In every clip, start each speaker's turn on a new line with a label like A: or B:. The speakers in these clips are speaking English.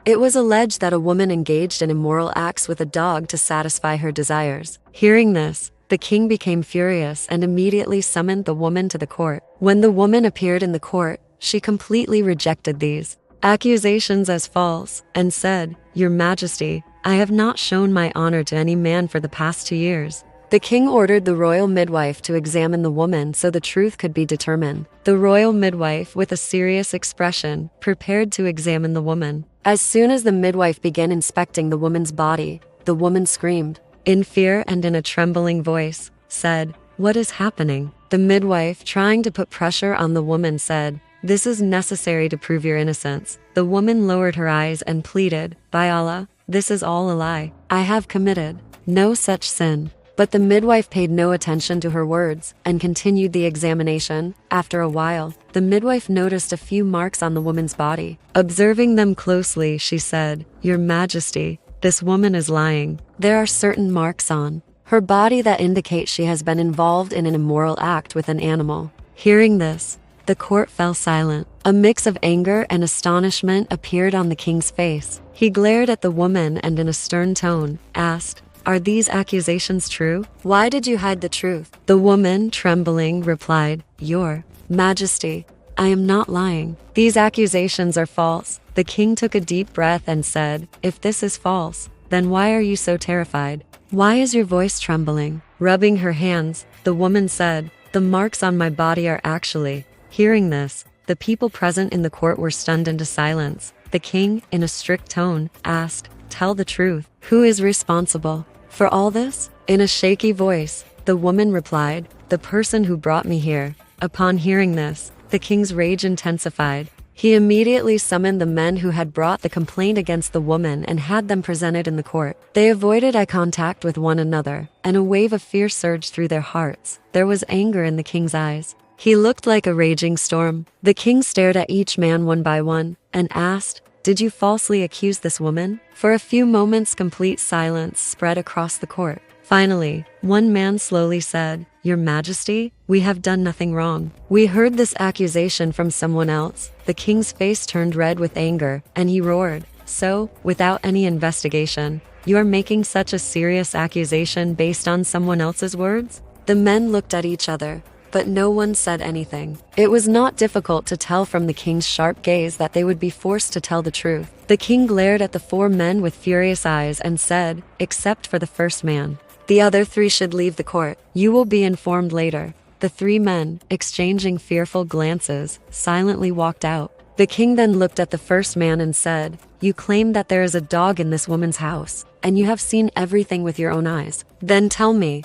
A: It was alleged that a woman engaged in immoral acts with a dog to satisfy her desires. Hearing this, the king became furious and immediately summoned the woman to the court. When the woman appeared in the court, she completely rejected these accusations as false and said, "Your Majesty, I have not shown my honor to any man for the past 2 years." The king ordered the royal midwife to examine the woman so the truth could be determined. The royal midwife, with a serious expression, prepared to examine the woman. As soon as the midwife began inspecting the woman's body, the woman screamed, in fear and in a trembling voice, said, "What is happening?" The midwife, trying to put pressure on the woman, said, "This is necessary to prove your innocence." The woman lowered her eyes and pleaded, "By Allah, this is all a lie. I have committed no such sin." But the midwife paid no attention to her words and continued the examination. After a while, the midwife noticed a few marks on the woman's body. Observing them closely, she said, "Your Majesty, this woman is lying. There are certain marks on her body that indicate she has been involved in an immoral act with an animal." Hearing this, the court fell silent. A mix of anger and astonishment appeared on the king's face. He glared at the woman and in a stern tone, asked, "Are these accusations true? Why did you hide the truth?" The woman, trembling, replied, "Your Majesty, I am not lying. These accusations are false." The king took a deep breath and said, "If this is false, then why are you so terrified? Why is your voice trembling?" Rubbing her hands, the woman said, "The marks on my body are actually." Hearing this, the people present in the court were stunned into silence. The king, in a strict tone, asked, "Tell the truth. Who is responsible for all this?" In a shaky voice, the woman replied, "The person who brought me here." Upon hearing this, the king's rage intensified. He immediately summoned the men who had brought the complaint against the woman and had them presented in the court. They avoided eye contact with one another, and a wave of fear surged through their hearts. There was anger in the king's eyes. He looked like a raging storm. The king stared at each man one by one and asked, "Did you falsely accuse this woman?" For a few moments, complete silence spread across the court. Finally, one man slowly said, "Your Majesty, we have done nothing wrong. We heard this accusation from someone else." The king's face turned red with anger, and he roared, "So, without any investigation, you are making such a serious accusation based on someone else's words?" The men looked at each other, but no one said anything. It was not difficult to tell from the king's sharp gaze that they would be forced to tell the truth. The king glared at the 4 men with furious eyes and said, "Except for the first man, the other 3 should leave the court. You will be informed later." The 3 men, exchanging fearful glances, silently walked out. The king then looked at the first man and said, "You claim that there is a dog in this woman's house, and you have seen everything with your own eyes. Then tell me,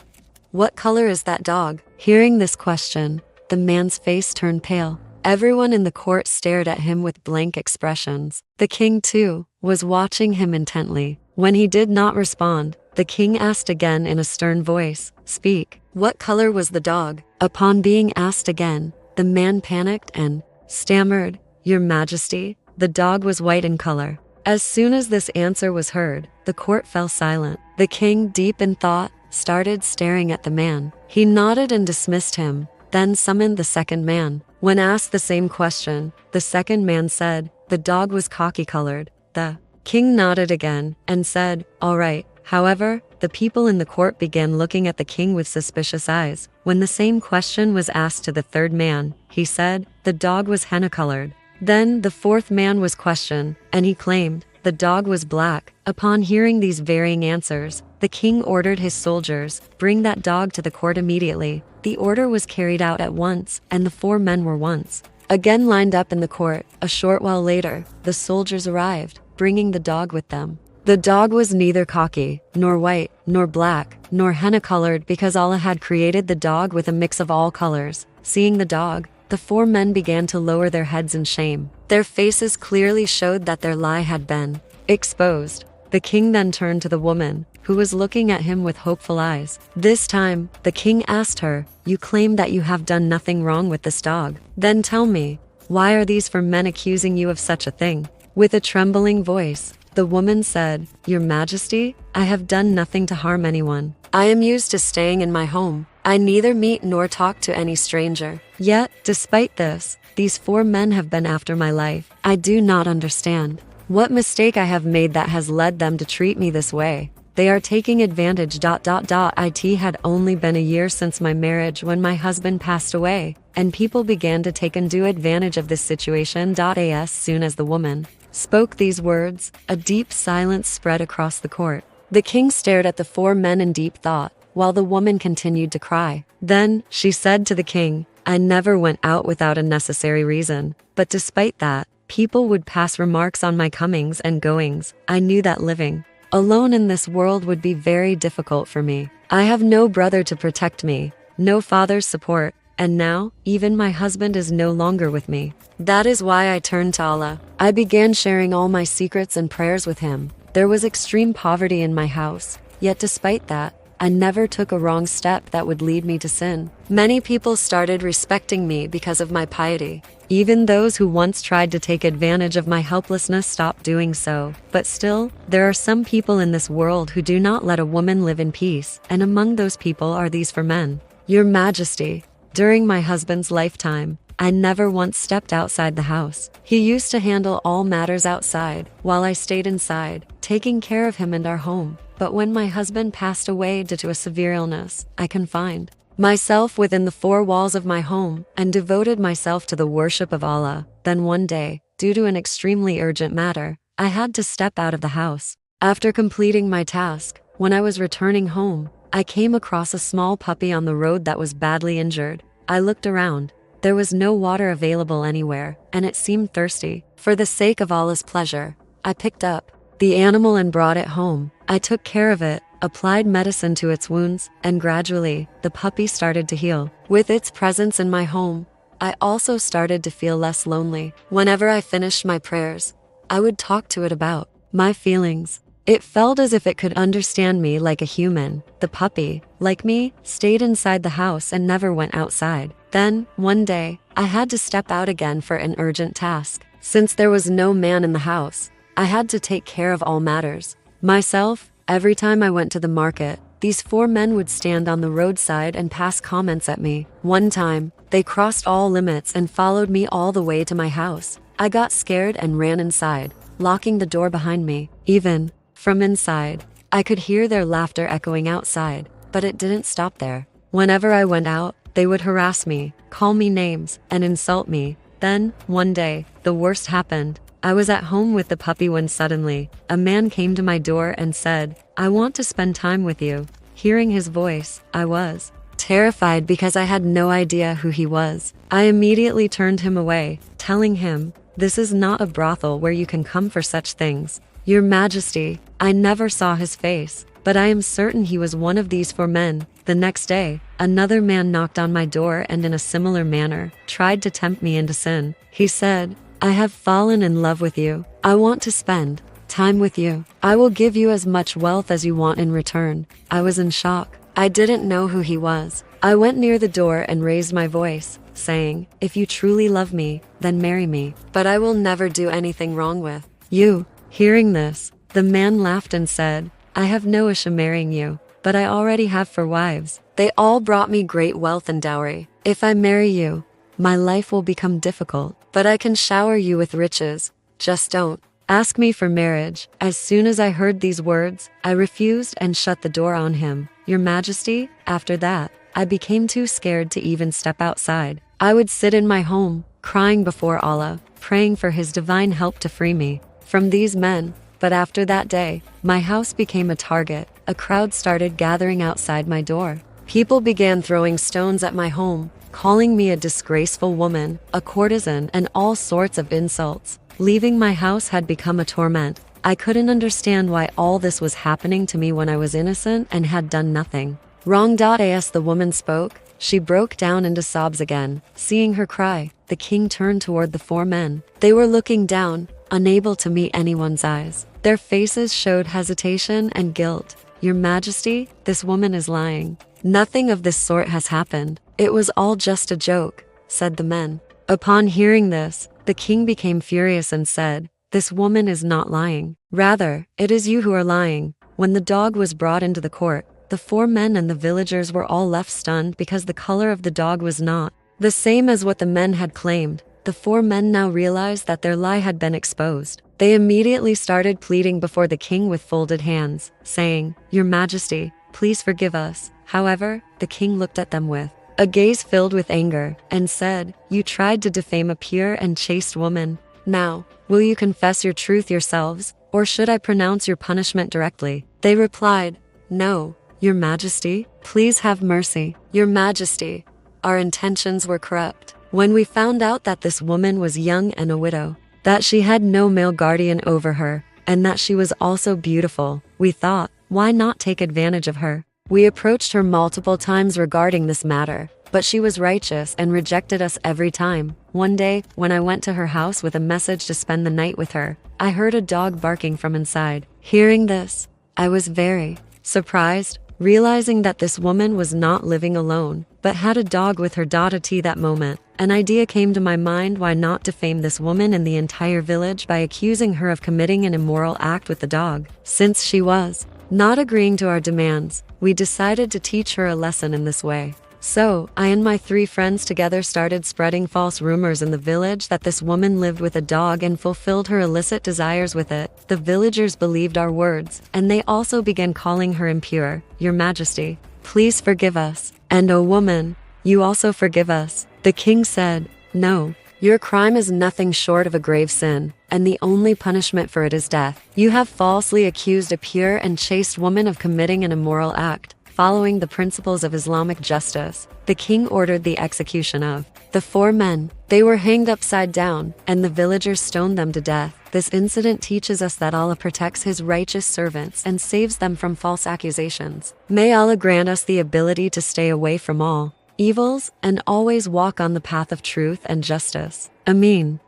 A: what color is that dog?" Hearing this question, the man's face turned pale. Everyone in the court stared at him with blank expressions. The king, too, was watching him intently. When he did not respond, the king asked again in a stern voice, "Speak. What color was the dog?" Upon being asked again, the man panicked and stammered, "Your Majesty, the dog was white in color." As soon as this answer was heard, the court fell silent. The king, deep in thought, started staring at the man. He nodded and dismissed him, then summoned the second man. When asked the same question, the second man said, "The dog was khaki-colored." The king nodded again and said, "All right." However, the people in the court began looking at the king with suspicious eyes. When the same question was asked to the third man, he said, "The dog was henna-colored." Then the fourth man was questioned, and he claimed, "The dog was black." Upon hearing these varying answers, the king ordered his soldiers, "Bring that dog to the court immediately." The order was carried out at once, and the 4 men were once again lined up in the court. A short while later, the soldiers arrived, bringing the dog with them. The dog was neither khaki, nor white, nor black, nor henna-colored, because Allah had created the dog with a mix of all colors. Seeing the dog, the 4 men began to lower their heads in shame. Their faces clearly showed that their lie had been exposed. The king then turned to the woman, who was looking at him with hopeful eyes. This time, the king asked her, "You claim that you have done nothing wrong with this dog. Then tell me, why are these 4 men accusing you of such a thing?" With a trembling voice, the woman said, "Your Majesty, I have done nothing to harm anyone. I am used to staying in my home. I neither meet nor talk to any stranger. Yet, despite this, these 4 men have been after my life. I do not understand. What mistake I have made that has led them to treat me this way? They are taking advantage. It had only been a year since my marriage when my husband passed away, and people began to take undue advantage of this situation. As soon as the woman spoke these words, a deep silence spread across the court. The king stared at the four men in deep thought, while the woman continued to cry. Then, she said to the king, I never went out without a necessary reason, but despite that, people would pass remarks on my comings and goings. I knew that living alone in this world would be very difficult for me. I have no brother to protect me, no father's support, and now, even my husband is no longer with me. That is why I turned to Allah. I began sharing all my secrets and prayers with him. There was extreme poverty in my house, yet despite that, I never took a wrong step that would lead me to sin. Many people started respecting me because of my piety. Even those who once tried to take advantage of my helplessness stopped doing so. But still, there are some people in this world who do not let a woman live in peace, and among those people are these four men. Your Majesty, during my husband's lifetime, I never once stepped outside the house. He used to handle all matters outside, while I stayed inside, taking care of him and our home. But when my husband passed away due to a severe illness, I confined myself within the four walls of my home and devoted myself to the worship of Allah. Then one day, due to an extremely urgent matter, I had to step out of the house. After completing my task, when I was returning home, I came across a small puppy on the road that was badly injured. I looked around. There was no water available anywhere, and it seemed thirsty. For the sake of Allah's pleasure, I picked up the animal and brought it home. I took care of it, applied medicine to its wounds, and gradually, the puppy started to heal. With its presence in my home, I also started to feel less lonely. Whenever I finished my prayers, I would talk to it about my feelings. It felt as if it could understand me like a human. The puppy, like me, stayed inside the house and never went outside. Then, one day, I had to step out again for an urgent task. Since there was no man in the house, I had to take care of all matters myself. Every time I went to the market, these four men would stand on the roadside and pass comments at me. One time, they crossed all limits and followed me all the way to my house. I got scared and ran inside, locking the door behind me. Even from inside, I could hear their laughter echoing outside, but it didn't stop there. Whenever I went out, they would harass me, call me names, and insult me. Then, one day, the worst happened. I was at home with the puppy when suddenly, a man came to my door and said, I want to spend time with you. Hearing his voice, I was terrified because I had no idea who he was. I immediately turned him away, telling him, this is not a brothel where you can come for such things. Your Majesty, I never saw his face, but I am certain he was one of these four men. The next day, another man knocked on my door and in a similar manner, tried to tempt me into sin. He said, I have fallen in love with you. I want to spend time with you. I will give you as much wealth as you want in return. I was in shock. I didn't know who he was. I went near the door and raised my voice, saying, if you truly love me, then marry me. But I will never do anything wrong with you. Hearing this, the man laughed and said, I have no issue marrying you, but I already have 4 wives. They all brought me great wealth and dowry. If I marry you, my life will become difficult, but I can shower you with riches. Just don't ask me for marriage. As soon as I heard these words, I refused and shut the door on him. Your Majesty, after that, I became too scared to even step outside. I would sit in my home, crying before Allah, praying for his divine help to free me from these men. But after that day, my house became a target. A crowd started gathering outside my door. People began throwing stones at my home, calling me a disgraceful woman, a courtesan, and all sorts of insults. Leaving my house had become a torment. I couldn't understand why all this was happening to me when I was innocent and had done nothing wrong. As the woman spoke, she broke down into sobs again. Seeing her cry, the king turned toward the 4 men. They were looking down, unable to meet anyone's eyes. Their faces showed hesitation and guilt. Your Majesty, this woman is lying. Nothing of this sort has happened. It was all just a joke, said the men. Upon hearing this, the king became furious and said, this woman is not lying. Rather, it is you who are lying. When the dog was brought into the court, the 4 men and the villagers were all left stunned because the color of the dog was not the same as what the men had claimed. The 4 men now realized that their lie had been exposed. They immediately started pleading before the king with folded hands, saying, "Your Majesty, please forgive us." However, the king looked at them with a gaze filled with anger and said, "You tried to defame a pure and chaste woman. Now, will you confess your truth yourselves, or should I pronounce your punishment directly?" They replied, "No, Your Majesty, please have mercy. Your Majesty, our intentions were corrupt. When we found out that this woman was young and a widow, that she had no male guardian over her, and that she was also beautiful, we thought, why not take advantage of her? We approached her multiple times regarding this matter, but she was righteous and rejected us every time. One day, when I went to her house with a message to spend the night with her, I heard a dog barking from inside. Hearing this, I was very surprised, realizing that this woman was not living alone, but had a dog with her daughter T. That moment, an idea came to my mind: why not defame this woman in the entire village by accusing her of committing an immoral act with the dog? Since she was not agreeing to our demands, we decided to teach her a lesson in this way. So, I and my 3 friends together started spreading false rumors in the village that this woman lived with a dog and fulfilled her illicit desires with it. The villagers believed our words, and they also began calling her impure. Your Majesty, please forgive us. And O woman, you also forgive us. The king said, "No, your crime is nothing short of a grave sin, and the only punishment for it is death. You have falsely accused a pure and chaste woman of committing an immoral act." Following the principles of Islamic justice, the king ordered the execution of the 4 men. They were hanged upside down, and the villagers stoned them to death. This incident teaches us that Allah protects His righteous servants and saves them from false accusations. May Allah grant us the ability to stay away from all evils and always walk on the path of truth and justice. Ameen.